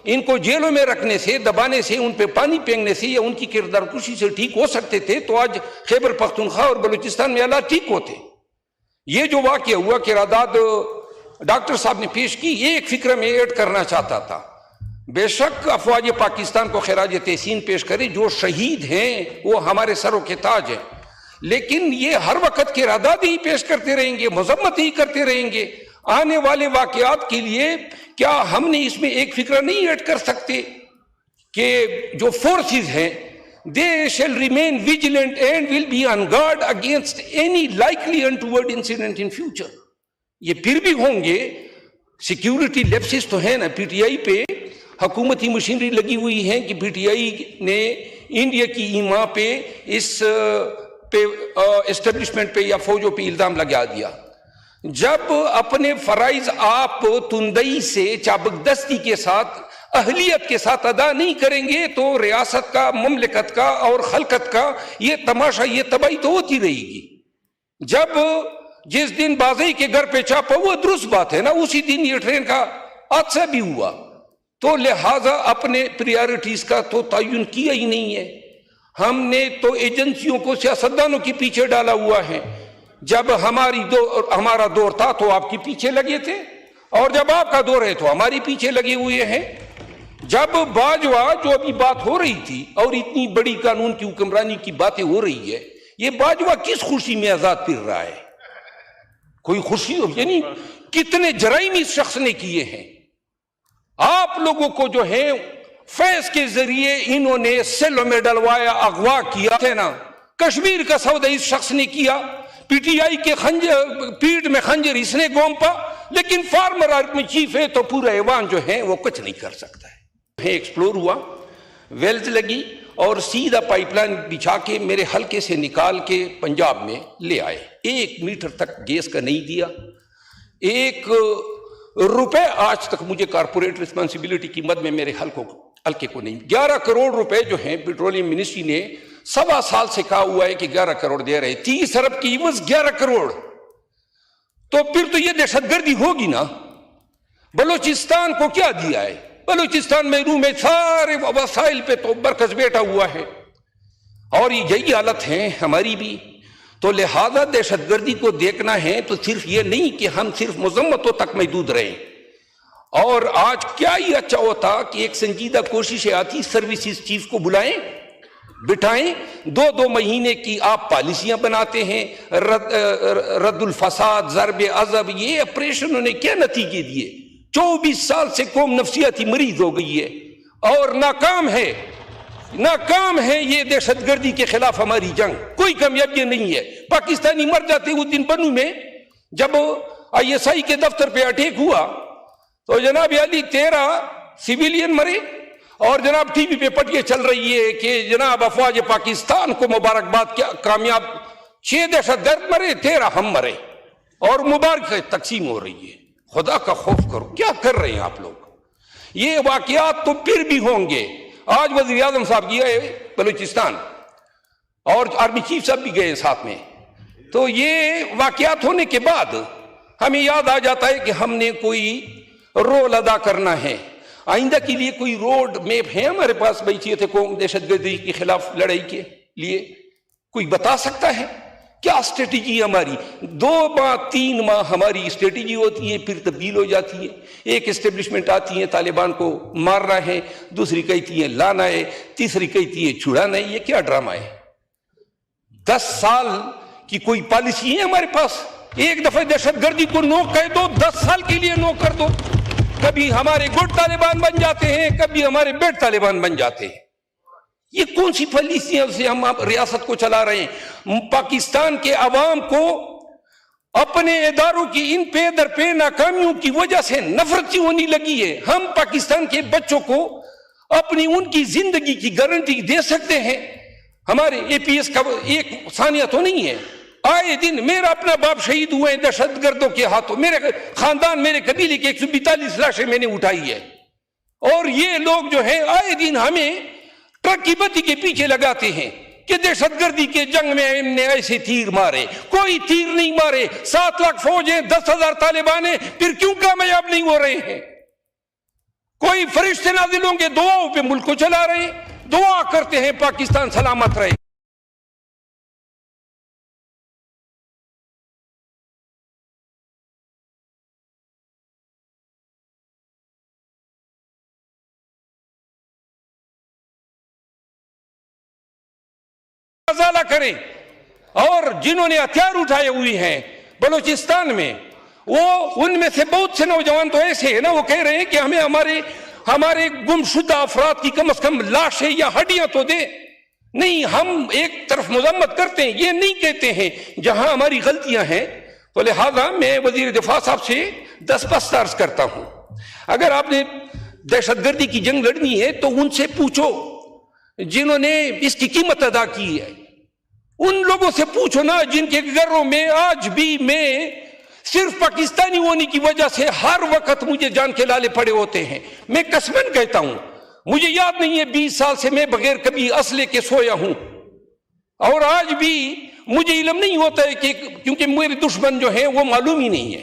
ان کو جیلوں میں رکھنے سے، دبانے سے، ان پہ پانی پھینکنے سے یا ان کی کردار کشی سے ٹھیک ہو سکتے تھے تو آج خیبر پختونخوا اور بلوچستان میں حالات ٹھیک ہوتے۔ یہ جو واقعہ ہوا کہ اعداد ڈاکٹر صاحب نے پیش کی، ایک فکر میں ایڈ کرنا چاہتا تھا۔ بے شک افواج پاکستان کو خراج تحسین پیش کرے، جو شہید ہیں وہ ہمارے سروں کے تاج ہیں، لیکن یہ ہر وقت کے اعداد ہی پیش کرتے رہیں گے، مذمت ہی کرتے رہیں گے آنے والے واقعات کے لیے؟ کیا ہم نے اس میں ایک فکر نہیں ایڈ کر سکتے کہ جو فورسز ہیں they shall remain vigilant and will be on guard against any likely untoward incident in future؟ یہ پھر بھی ہوں گے، سیکیورٹی لیپسز تو ہے نا، پی ٹی آئی پہ حکومتی مشینری لگی ہوئی ہیں کہ پی ٹی آئی نے انڈیا کی ایما پہ اس پہ اسٹیبلشمنٹ پہ یا فوجوں پہ الزام لگا دیا۔ جب اپنے فرائض آپ تندئی سے، چابکدستی کے ساتھ، اہلیت کے ساتھ ادا نہیں کریں گے تو ریاست کا، مملکت کا اور خلقت کا یہ تماشا، یہ تباہی تو ہوتی رہے گی۔ جب جس دن بازئی کے گھر پہ چھاپا ہوا، درست بات ہے نا، اسی دن یہ ٹرین کا حادثہ بھی ہوا، تو لہٰذا اپنے پریارٹیز کا تو تعین کیا ہی نہیں ہے۔ ہم نے تو ایجنسیوں کو، سیاستدانوں کے پیچھے ڈالا ہوا ہے۔ جب ہمارا دور تھا تو آپ کے پیچھے لگے تھے، اور جب آپ کا دور ہے تو ہماری پیچھے لگے ہوئے ہیں۔ جب باجوہ جو ابھی بات ہو رہی تھی اور اتنی بڑی قانون کی حکمرانی کی باتیں ہو رہی ہے، یہ باجوہ کس خوشی میں آزاد پھر رہا ہے؟ کوئی خوشی ہو؟ یعنی کتنے جرائم اس شخص نے کیے ہیں۔ آپ لوگوں کو جو ہے فیض کے ذریعے انہوں نے سیلوں میں ڈلوایا، اغوا کیا تھے نا۔ کشمیر کا سودا اس شخص نے کیا، پی ٹی آئی کے پیٹ میں خنجر اس نے گھونپا، لیکن فارمر آرمی چیف ہے تو پورا ایوان جو ہے وہ کچھ نہیں کر سکتا ہے۔ ایکسپلور ہوا، ویلز لگی اور سیدھا پائپ لائن بچھا کے میرے حلقے سے نکال کے پنجاب میں لے آئے۔ 1 میٹر تک گیس کا نہیں دیا، 1 روپے آج تک مجھے کارپوریٹ ریسپانسبلٹی کی مد میں میرے حلقے کو نہیں۔ 11 کروڑ روپے جو ہیں پیٹرولیم منسٹری نے 1.25 سال سے کہا ہوا ہے کہ 11 کروڑ دے رہے، 30 ارب کی عوض 11 کروڑ، تو پھر تو یہ دہشت گردی ہوگی نا۔ بلوچستان کو کیا دیا ہے؟ بلوچستان میں روم میں سارے وسائل پہ تو برکس بیٹھا ہوا ہے، اور یہی حالت ہے ہماری بھی۔ تو لہذا دہشت گردی کو دیکھنا ہے تو صرف یہ نہیں کہ ہم صرف مذمتوں تک محدود رہیں۔ اور آج کیا ہی اچھا ہوتا کہ ایک سنجیدہ کوششیں آتی، سروسز چیف کو بلائیں، بٹھائیں، 2 مہینے کی آپ پالیسیاں بناتے ہیں، رد الفساد، ضرب عضب، یہ آپریشنوں نے کیا نتیجے دیے؟ 24 سال سے قوم نفسیاتی مریض ہو گئی ہے اور ناکام ہے یہ دہشت گردی کے خلاف ہماری جنگ، کوئی کامیابی نہیں ہے۔ پاکستانی مر جاتے اس دن بنو میں جب ISI کے دفتر پہ اٹیک ہوا تو جناب علی 13 سویلین مرے، اور جناب ٹی وی پہ پٹیاں چل رہی ہے کہ جناب افواج پاکستان کو مبارکباد، کیا کامیاب، 6 دہشت گرد مرے، 13 ہم مرے، اور مبارک تقسیم ہو رہی ہے۔ خدا کا خوف کرو، کیا کر رہے ہیں آپ لوگ؟ یہ واقعات تو پھر بھی ہوں گے۔ آج وزیر اعظم صاحب گئے بلوچستان اور آرمی چیف صاحب بھی گئے ساتھ میں، تو یہ واقعات ہونے کے بعد ہمیں یاد آ جاتا ہے کہ ہم نے کوئی رول ادا کرنا ہے۔ آئندہ کے لیے کوئی روڈ میپ ہے ہمارے پاس؟ بھائی قوم دہشت گردی کے خلاف لڑائی کے لیے کوئی بتا سکتا ہے کیا اسٹریٹجی ہماری؟ 2 ماہ 3 ماہ ہماری اسٹریٹجی ہوتی ہے، پھر تبدیل ہو جاتی ہے۔ ایک اسٹیبلشمنٹ آتی ہے طالبان کو مارنا ہے، دوسری کہتی ہے لانا ہے، تیسری کہتی ہے چھڑانا ہے۔ یہ کیا ڈرامہ ہے؟ 10 سال کی کوئی پالیسی ہے ہمارے پاس؟ ایک دفعہ دہشت گردی کو نو کہہ دو، 10 سال کے لیے نو کر دو۔ کبھی ہمارے گڈ طالبان بن جاتے ہیں، کبھی ہمارے بیڈ طالبان بن جاتے ہیں۔ یہ کون سی پالیسیاں سے ہم ریاست کو چلا رہے ہیں؟ پاکستان کے عوام کو اپنے اداروں کی ان پے در پے ناکامیوں کی وجہ سے نفرت سی ہونے لگی ہے۔ ہم پاکستان کے بچوں کو اپنی ان کی زندگی کی گارنٹی دے سکتے ہیں؟ ہمارے APS کا ایک ثانیہ تو نہیں ہے۔ آئے دن میرا اپنا باپ شہید ہوئے ہیں دہشت گردوں کے ہاتھوں، میرے خاندان، میرے قبیلے کی 142 لاشیں میں نے اٹھائی ہے، اور یہ لوگ جو ہیں آئے دن ہمیں ٹرک کی بتی کے پیچھے لگاتے ہیں کہ دہشت گردی کے جنگ میں ہم نے ایسے تیر مارے۔ کوئی تیر نہیں مارے۔ 7 لاکھ فوج ہیں، 10,000 طالبان ہیں، پھر کیوں کامیاب نہیں ہو رہے ہیں؟ کوئی فرشتے نازل ہوں گے دعاؤں پہ ملک کو چلا رہے ہیں, دعا کرتے ہیں پاکستان سلامت رہے. ازالہ کریں. اور جنہوں نے ہتھیار اٹھائے ہوئے ہیں بلوچستان میں, وہ ان میں سے بہت سے نوجوان تو ایسے ہیں نا, وہ کہہ رہے ہیں کہ ہمیں ہمارے گم شدہ افراد کی کم از کم لاشیں یا ہڈیاں تو دے. نہیں, ہم ایک طرف مذمت کرتے ہیں, یہ نہیں کہتے ہیں جہاں ہماری غلطیاں ہیں. تو لہذا میں وزیر دفاع صاحب سے دست عرض کرتا ہوں, اگر آپ نے دہشت گردی کی جنگ لڑنی ہے تو ان سے پوچھو جنہوں نے اس کی قیمت ادا کی ہے. ان لوگوں سے پوچھو نا جن کے گھروں میں آج بھی میں صرف پاکستانی ہونے کی وجہ سے ہر وقت مجھے جان کے لالے پڑے ہوتے ہیں. میں قسمن کہتا ہوں, مجھے یاد نہیں ہے 20 سال سے میں بغیر کبھی اسلحے کے سویا ہوں, اور آج بھی مجھے علم نہیں ہوتا ہے کہ کیونکہ میرے دشمن جو ہیں وہ معلوم ہی نہیں ہے.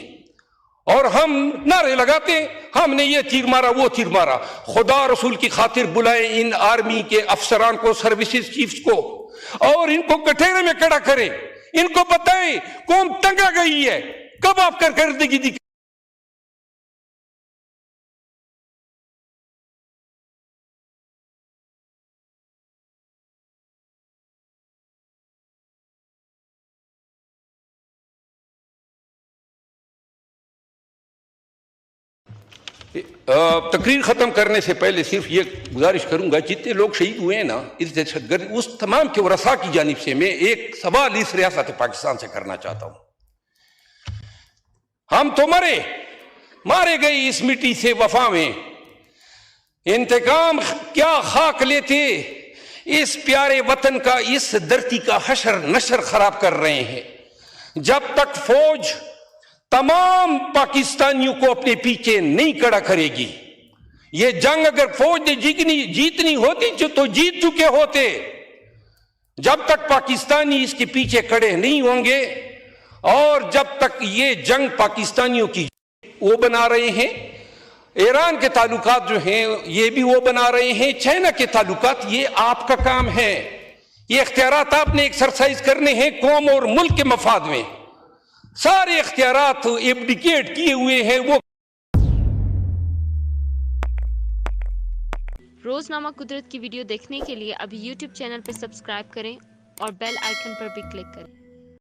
اور ہم نعرے لگاتے ہیں ہم نے یہ تیر مارا وہ تیر مارا. خدا رسول کی خاطر بلائیں ان آرمی کے افسران کو, سروسز چیفز کو, اور ان کو کٹہرے میں کھڑا کریں, ان کو بتائیں قوم تنگ آ گئی ہے, کب آپ کارکردگی دکھائیں. تقریر ختم کرنے سے پہلے صرف یہ گزارش کروں گا, جتنے لوگ شہید ہوئے ہیں نا اس دہشت گرد, اس تمام کے ورثاء کی جانب سے میں ایک سوال اس ریاست پاکستان سے کرنا چاہتا ہوں. ہم تو مارے گئے اس مٹی سے وفا میں, انتقام کیا خاک لیتے, اس پیارے وطن کا, اس دھرتی کا حشر نشر خراب کر رہے ہیں. جب تک فوج تمام پاکستانیوں کو اپنے پیچھے نہیں کھڑا کرے گی, یہ جنگ اگر فوج نے جیتنی ہوتی تو جیت چکے ہوتے. جب تک پاکستانی اس کے پیچھے کھڑے نہیں ہوں گے, اور جب تک یہ جنگ پاکستانیوں کی وہ بنا رہے ہیں, ایران کے تعلقات جو ہیں یہ بھی وہ بنا رہے ہیں, چائنا کے تعلقات, یہ آپ کا کام ہے. یہ اختیارات آپ نے ایکسرسائز کرنے ہیں قوم اور ملک کے مفاد میں. سارے اختیارات ایبڈیکیٹ کیے ہوئے ہیں. وہ روزنامہ قدرت کی ویڈیو دیکھنے کے لیے ابھی یوٹیوب چینل پہ سبسکرائب کریں اور بیل آئیکن پر بھی کلک کریں.